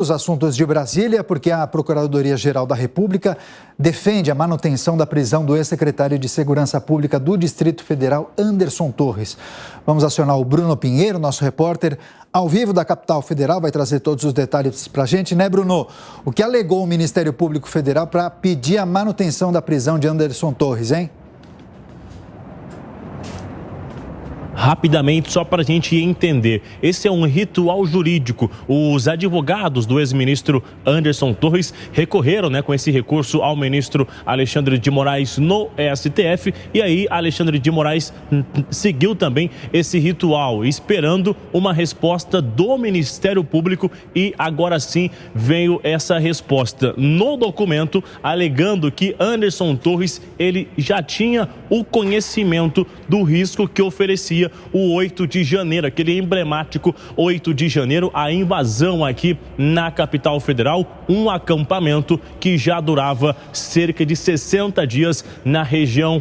Os assuntos de Brasília, porque a Procuradoria-Geral da República defende a manutenção da prisão do ex-secretário de Segurança Pública do Distrito Federal, Anderson Torres. Vamos acionar o Bruno Pinheiro, nosso repórter, ao vivo da capital federal, vai trazer todos os detalhes para a gente, né, Bruno? O que alegou o Ministério Público Federal para pedir a manutenção da prisão de Anderson Torres, hein? Rapidamente, só para a gente entender, esse é um ritual jurídico. Os advogados do ex-ministro Anderson Torres recorreram, com esse recurso ao ministro Alexandre de Moraes no STF, e aí Alexandre de Moraes seguiu também esse ritual, esperando uma resposta do Ministério Público, e agora sim veio essa resposta no documento, alegando que Anderson Torres ele já tinha o conhecimento do risco que oferecia o 8 de janeiro, aquele emblemático 8 de janeiro, a invasão aqui na capital federal, um acampamento que já durava cerca de 60 dias na região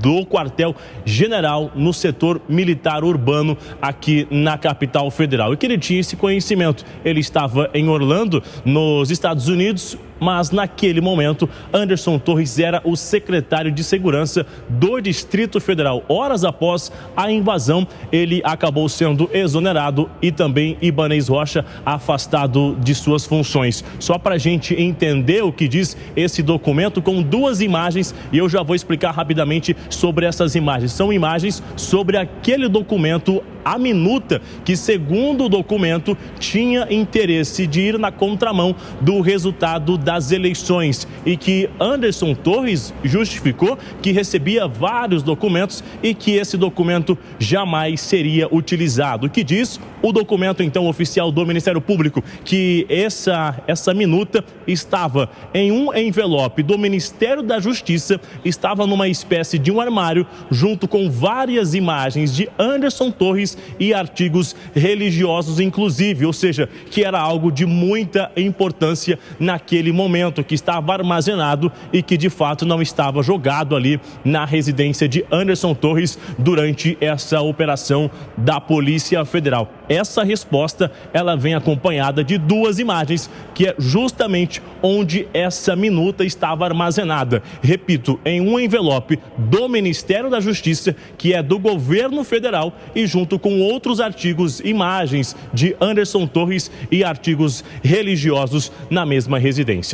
do quartel-general, no setor militar urbano aqui na capital federal. E que ele tinha esse conhecimento, ele estava em Orlando, nos Estados Unidos, mas naquele momento Anderson Torres era o secretário de Segurança do Distrito Federal. Horas após a invasão, ele acabou sendo exonerado e também Ibanez Rocha afastado de suas funções. Só para a gente entender o que diz esse documento, com duas imagens, e eu já vou explicar rapidamente sobre essas imagens. São imagens sobre aquele documento, a minuta, que segundo o documento tinha interesse de ir na contramão do resultado das eleições, e que Anderson Torres justificou que recebia vários documentos e que esse documento jamais seria utilizado. O que diz o documento então oficial do Ministério Público? Que essa minuta estava em um envelope do Ministério da Justiça, estava numa espécie de um armário, junto com várias imagens de Anderson Torres e artigos religiosos inclusive, ou seja, que era algo de muita importância naquele momento, que estava armazenado e que de fato não estava jogado ali na residência de Anderson Torres durante essa operação da Polícia Federal. Essa resposta, ela vem acompanhada de duas imagens, que é justamente onde essa minuta estava armazenada. Repito, em um envelope do Ministério da Justiça, que é do governo federal, e junto com outros artigos, imagens de Anderson Torres e artigos religiosos na mesma residência.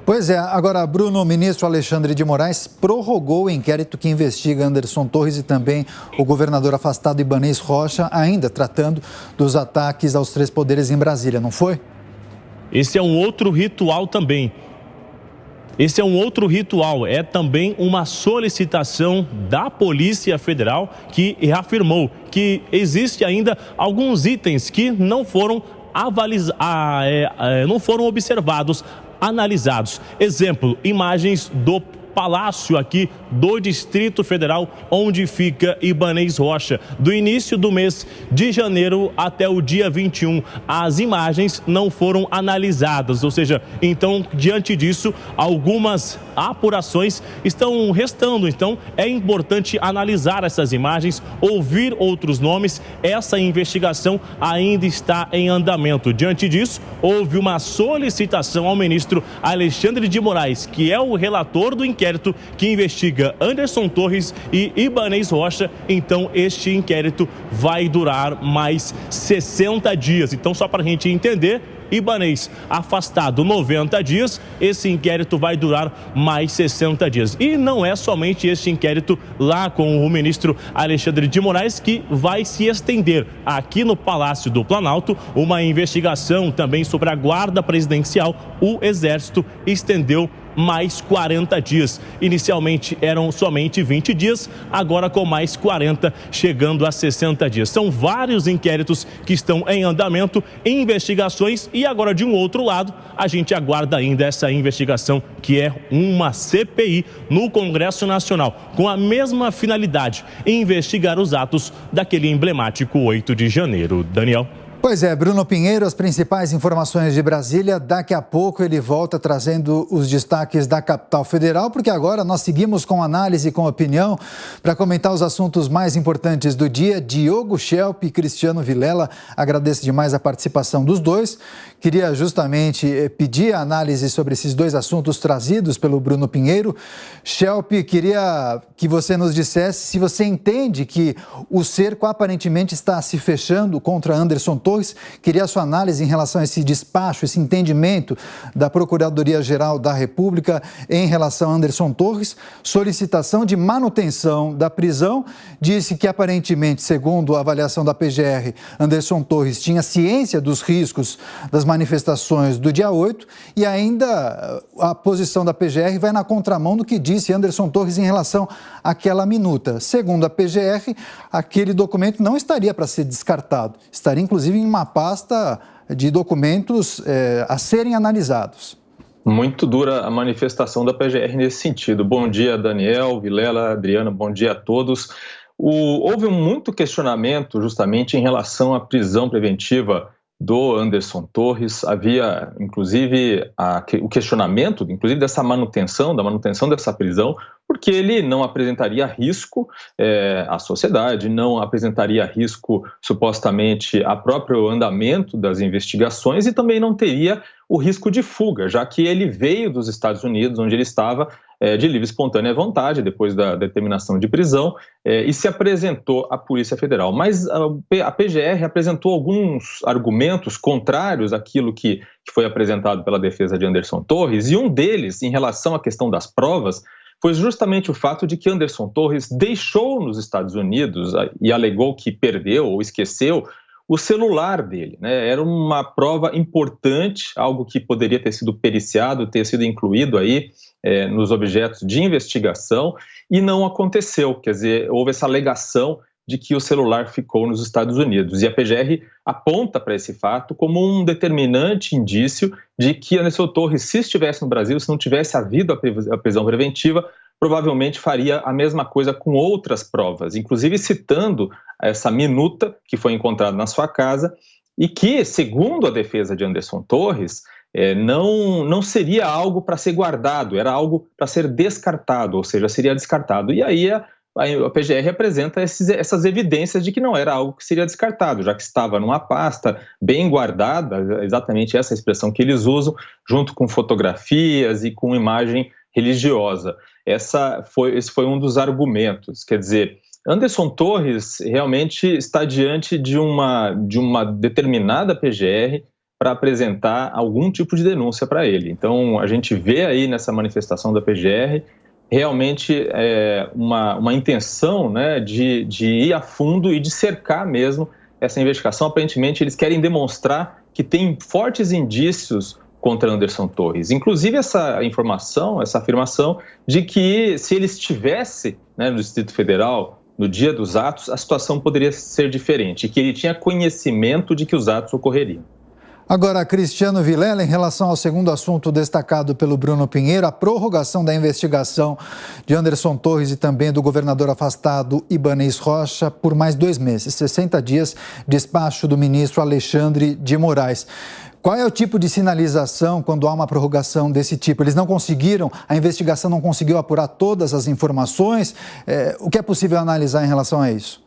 Pois é, agora, Bruno, o ministro Alexandre de Moraes prorrogou o inquérito que investiga Anderson Torres e também o governador afastado Ibanez Rocha, ainda tratando dos ataques aos três poderes em Brasília, não foi? Esse é um outro ritual também. É também uma solicitação da Polícia Federal, que afirmou que existe ainda alguns itens que não foram observados, analisados. Exemplo, imagens do Palácio aqui do Distrito Federal, onde fica Ibanez Rocha. Do início do mês de janeiro até o dia 21, as imagens não foram analisadas, ou seja, então, diante disso, algumas apurações estão restando. Então, é importante analisar essas imagens, ouvir outros nomes. Essa investigação ainda está em andamento. Diante disso, houve uma solicitação ao ministro Alexandre de Moraes, que é o relator do inquérito que investiga Anderson Torres e Ibanez Rocha. Então, este inquérito vai durar mais 60 dias. Então, só para a gente entender, Ibanez afastado 90 dias, esse inquérito vai durar mais 60 dias. E não é somente este inquérito lá com o ministro Alexandre de Moraes que vai se estender. Aqui no Palácio do Planalto, uma investigação também sobre a guarda presidencial, o Exército estendeu mais 40 dias. Inicialmente eram somente 20 dias, agora com mais 40, chegando a 60 dias. São vários inquéritos que estão em andamento, investigações, e agora, de um outro lado, a gente aguarda ainda essa investigação, que é uma CPI no Congresso Nacional, com a mesma finalidade: investigar os atos daquele emblemático 8 de janeiro. Daniel. Pois é, Bruno Pinheiro, as principais informações de Brasília. Daqui a pouco ele volta trazendo os destaques da capital federal, porque agora nós seguimos com análise e com opinião para comentar os assuntos mais importantes do dia. Diogo Schelp e Cristiano Vilela, agradeço demais a participação dos dois. Queria justamente pedir a análise sobre esses dois assuntos trazidos pelo Bruno Pinheiro. Schelp, queria que você nos dissesse se você entende que o cerco aparentemente está se fechando contra Anderson Torres. Queria a sua análise em relação a esse despacho, esse entendimento da Procuradoria-Geral da República em relação a Anderson Torres, solicitação de manutenção da prisão. Disse que aparentemente, segundo a avaliação da PGR, Anderson Torres tinha ciência dos riscos das manifestações do dia 8 e ainda a posição da PGR vai na contramão do que disse Anderson Torres em relação àquela minuta. Segundo a PGR, aquele documento não estaria para ser descartado, estaria inclusive em uma pasta de documentos a serem analisados. Muito dura a manifestação da PGR nesse sentido. Bom dia, Daniel, Vilela, Adriana, bom dia a todos. Houve muito questionamento justamente em relação à prisão preventiva do Anderson Torres. Havia, inclusive, o questionamento, inclusive, da manutenção dessa prisão, porque ele não apresentaria risco à sociedade, não apresentaria risco, supostamente, ao próprio andamento das investigações e também não teria o risco de fuga, já que ele veio dos Estados Unidos, onde ele estava de livre e espontânea vontade, depois da determinação de prisão, e se apresentou à Polícia Federal. Mas a PGR apresentou alguns argumentos contrários àquilo que foi apresentado pela defesa de Anderson Torres, e um deles, em relação à questão das provas, foi justamente o fato de que Anderson Torres deixou nos Estados Unidos e alegou que perdeu ou esqueceu o celular dele, né? Era uma prova importante, algo que poderia ter sido periciado, ter sido incluído aí nos objetos de investigação e não aconteceu. Quer dizer, houve essa alegação de que o celular ficou nos Estados Unidos. E a PGR aponta para esse fato como um determinante indício de que Anderson Torres, se estivesse no Brasil, se não tivesse havido a prisão preventiva, provavelmente faria a mesma coisa com outras provas, inclusive citando essa minuta que foi encontrada na sua casa e que, segundo a defesa de Anderson Torres, não seria algo para ser guardado, era algo para ser descartado, ou seja, seria descartado. E aí a PGR apresenta essas evidências de que não era algo que seria descartado, já que estava numa pasta bem guardada, exatamente essa expressão que eles usam, junto com fotografias e com imagem religiosa. Esse foi um dos argumentos. Quer dizer, Anderson Torres realmente está diante de uma determinada PGR para apresentar algum tipo de denúncia para ele. Então, a gente vê aí nessa manifestação da PGR realmente uma intenção, né, de ir a fundo e de cercar mesmo essa investigação. Aparentemente, eles querem demonstrar que tem fortes indícios contra Anderson Torres. Inclusive essa informação, essa afirmação de que se ele estivesse, né, no Distrito Federal no dia dos atos, a situação poderia ser diferente, e que ele tinha conhecimento de que os atos ocorreriam. Agora, Cristiano Vilela, em relação ao segundo assunto destacado pelo Bruno Pinheiro, a prorrogação da investigação de Anderson Torres e também do governador afastado Ibanez Rocha por mais 2 meses, 60 dias, despacho do ministro Alexandre de Moraes. Qual é o tipo de sinalização quando há uma prorrogação desse tipo? Eles não conseguiram, a investigação não conseguiu apurar todas as informações? O que é possível analisar em relação a isso?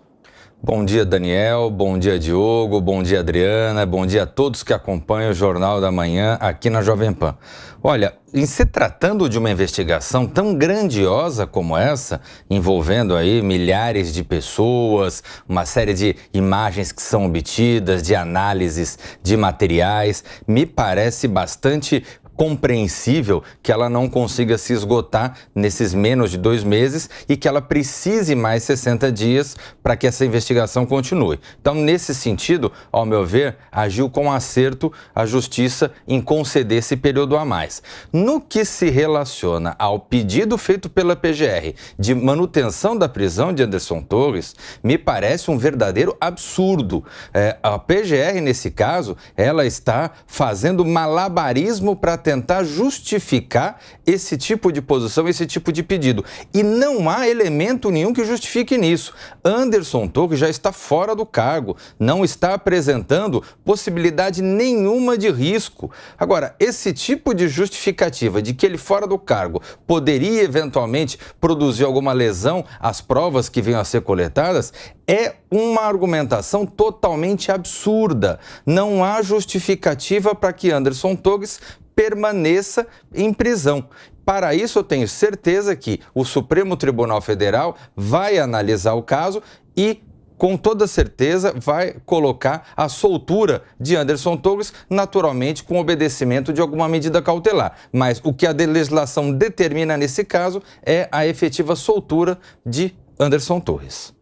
Bom dia, Daniel, bom dia, Diogo, bom dia, Adriana, bom dia a todos que acompanham o Jornal da Manhã aqui na Jovem Pan. Olha, em se tratando de uma investigação tão grandiosa como essa, envolvendo aí milhares de pessoas, uma série de imagens que são obtidas, de análises de materiais, me parece bastante compreensível que ela não consiga se esgotar nesses menos de 2 meses e que ela precise mais 60 dias para que essa investigação continue. Então, nesse sentido, ao meu ver, agiu com acerto a Justiça em conceder esse período a mais. No que se relaciona ao pedido feito pela PGR de manutenção da prisão de Anderson Torres, me parece um verdadeiro absurdo. A PGR, nesse caso, ela está fazendo malabarismo para tentar justificar esse tipo de posição, esse tipo de pedido. E não há elemento nenhum que justifique nisso. Anderson Torres já está fora do cargo, não está apresentando possibilidade nenhuma de risco. Agora, esse tipo de justificativa de que ele fora do cargo poderia eventualmente produzir alguma lesão às provas que venham a ser coletadas é uma argumentação totalmente absurda. Não há justificativa para que Anderson Torres permaneça em prisão. Para isso, eu tenho certeza que o Supremo Tribunal Federal vai analisar o caso e, com toda certeza, vai colocar a soltura de Anderson Torres, naturalmente com obedecimento de alguma medida cautelar. Mas o que a legislação determina nesse caso é a efetiva soltura de Anderson Torres.